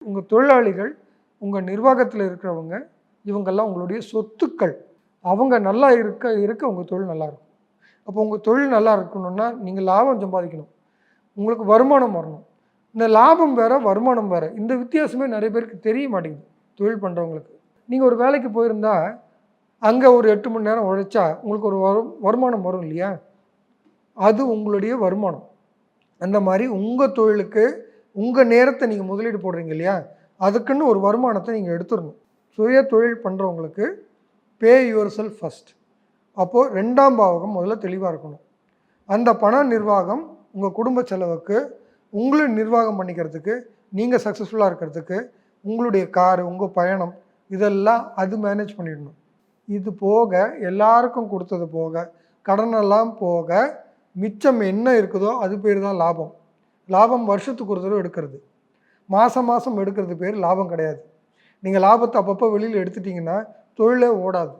உங்கள் தொழிலாளிகள், உங்கள் நிர்வாகத்தில் இருக்கிறவங்க, இவங்கெல்லாம் உங்களுடைய சொத்துக்கள். அவங்க நல்லா இருக்க இருக்க உங்கள் தொழில் நல்லாயிருக்கும். அப்போ உங்கள் தொழில் நல்லா இருக்கணும்னா, நீங்கள் லாபம் சம்பாதிக்கணும். உங்களுக்கு வருமானம் வரணும். இந்த லாபம் வேற, வருமானம் வேற. இந்த வித்தியாசமே நிறைய பேருக்கு தெரிய மாட்டேங்குது, தொழில் பண்ணுறவங்களுக்கு. நீங்கள் ஒரு வேலைக்கு போயிருந்தா, அங்கே ஒரு 8 மணி நேரம் உழைச்சா, உங்களுக்கு ஒரு வருமானம் வரும் இல்லையா? அது உங்களுடைய வருமானம். அந்த மாதிரி உங்கள் தொழிலுக்கு, உங்கள் நேரத்தை நீங்கள் முதலீடு போடுறீங்க இல்லையா? அதுக்குன்னு ஒரு வருமானத்தை நீங்கள் எடுத்துடணும். சுய தொழில் பண்ணுறவங்களுக்கு பே யுவர் செல்ஃப் ஃபர்ஸ்ட். அப்போது 2ஆம் பாவகம் முதல்ல தெளிவாக இருக்கணும். அந்த பண நிர்வாகம் உங்கள் குடும்ப செலவுக்கு, உங்களை நிர்வாகம் பண்ணிக்கிறதுக்கு, நீங்கள் சக்ஸஸ்ஃபுல்லாக இருக்கிறதுக்கு, உங்களுடைய காரு, உங்கள் பயணம், இதெல்லாம் அது மேனேஜ் பண்ணிடணும். இது போக எல்லாருக்கும் கொடுத்தது போக, கடனெல்லாம் போக, மிச்சம் என்ன இருக்குதோ அது பேர் தான் லாபம். லாபம் வருஷத்துக்கு ஒரு தடவை எடுக்கிறது. மாதம் மாதம் எடுக்கிறது பேர் லாபம் கிடையாது. நீங்கள் லாபத்தை அப்பப்போ வெளியில் எடுத்துட்டிங்கன்னா தொழிலே ஓடாது.